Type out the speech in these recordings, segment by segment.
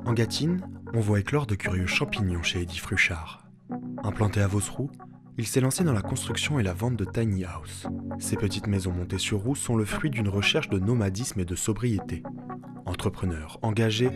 En Gâtine, on voit éclore de curieux champignons chez Eddy Fruchard. Implanté à Vosroux, il s'est lancé dans la construction et la vente de tiny house. Ces petites maisons montées sur roues sont le fruit d'une recherche de nomadisme et de sobriété. Entrepreneur engagé,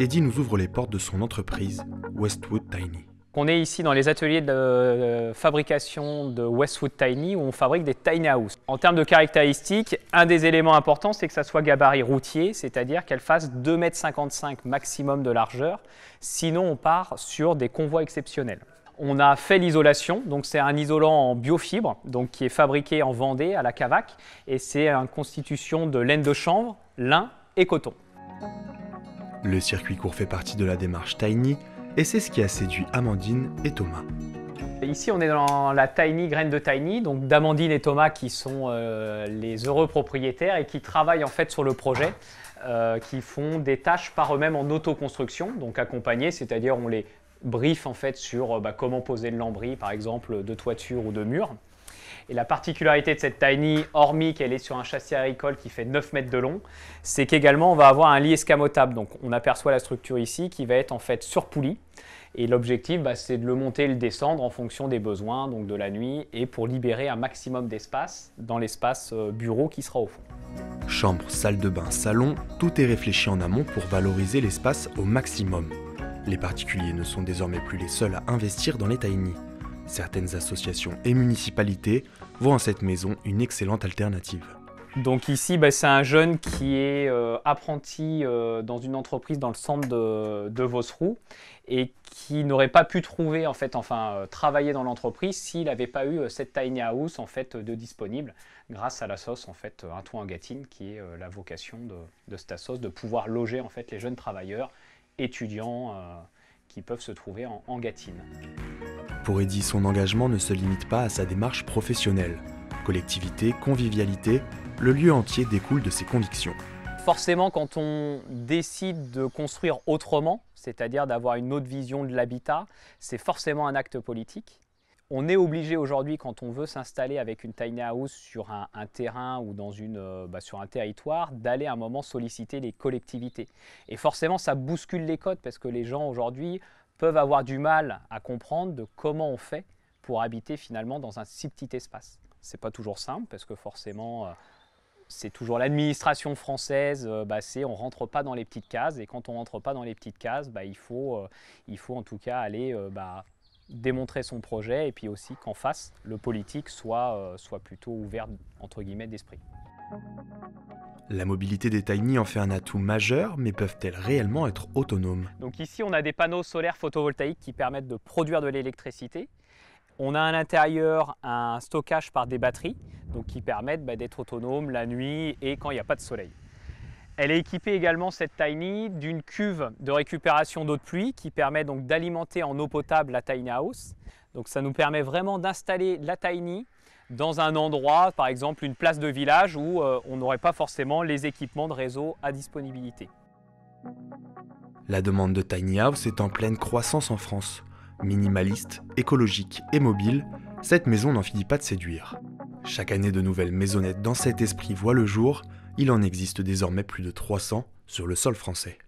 Eddy nous ouvre les portes de son entreprise, Westwood Tiny. On est ici dans les ateliers de fabrication de Westwood Tiny où on fabrique des tiny house. En termes de caractéristiques, un des éléments importants, c'est que ça soit gabarit routier, c'est-à-dire qu'elle fasse 2,55 m maximum de largeur. Sinon, on part sur des convois exceptionnels. On a fait l'isolation, donc c'est un isolant en biofibre, donc qui est fabriqué en Vendée à la Cavac, et c'est une constitution de laine de chanvre, lin et coton. Le circuit court fait partie de la démarche Tiny, et c'est ce qui a séduit Amandine et Thomas. Ici, on est dans la Tiny graine de Tiny, donc d'Amandine et Thomas qui sont les heureux propriétaires et qui travaillent en fait sur le projet, qui font des tâches par eux-mêmes en autoconstruction, donc accompagnés, c'est-à-dire on les briefe en fait sur comment poser le lambris, par exemple, de toiture ou de mur. Et la particularité de cette Tiny, hormis qu'elle est sur un châssis agricole qui fait 9 mètres de long, c'est qu'également on va avoir un lit escamotable. Donc on aperçoit la structure ici qui va être en fait sur poulie. Et l'objectif, c'est de le monter et le descendre en fonction des besoins, donc de la nuit, et pour libérer un maximum d'espace dans l'espace bureau qui sera au fond. Chambre, salle de bain, salon, tout est réfléchi en amont pour valoriser l'espace au maximum. Les particuliers ne sont désormais plus les seuls à investir dans les tiny. Certaines associations et municipalités voient en cette maison une excellente alternative. Donc ici, c'est un jeune qui est apprenti dans une entreprise dans le centre de Vosroux et qui n'aurait pas pu trouver, travailler dans l'entreprise s'il n'avait pas eu cette tiny house de disponible grâce à la SOS Un Toit en Gâtine, qui est la vocation de cette SOS, de pouvoir loger les jeunes travailleurs, étudiants qui peuvent se trouver en Gâtine. Pour Eddy, son engagement ne se limite pas à sa démarche professionnelle. Collectivité, convivialité, le lieu entier découle de ses convictions. Forcément, quand on décide de construire autrement, c'est-à-dire d'avoir une autre vision de l'habitat, c'est forcément un acte politique. On est obligé aujourd'hui, quand on veut s'installer avec une tiny house sur un terrain ou sur un territoire, d'aller à un moment solliciter les collectivités. Et forcément, ça bouscule les codes parce que les gens aujourd'hui peuvent avoir du mal à comprendre de comment on fait pour habiter finalement dans un si petit espace. C'est pas toujours simple parce que forcément, c'est toujours l'administration française, on rentre pas dans les petites cases, et quand on rentre pas dans les petites cases, il faut en tout cas aller démontrer son projet, et puis aussi qu'en face, le politique soit plutôt ouvert entre guillemets d'esprit. La mobilité des tiny en fait un atout majeur, mais peuvent-elles réellement être autonomes? Donc ici, on a des panneaux solaires photovoltaïques qui permettent de produire de l'électricité. On a à l'intérieur un stockage par des batteries, donc qui permettent d'être autonome la nuit et quand il n'y a pas de soleil. Elle est équipée également, cette Tiny, d'une cuve de récupération d'eau de pluie qui permet donc d'alimenter en eau potable la tiny house. Donc ça nous permet vraiment d'installer la Tiny dans un endroit, par exemple une place de village où on n'aurait pas forcément les équipements de réseau à disponibilité. La demande de tiny house est en pleine croissance en France. Minimaliste, écologique et mobile, cette maison n'en finit pas de séduire. Chaque année, de nouvelles maisonnettes dans cet esprit voient le jour. Il en existe désormais plus de 300 sur le sol français.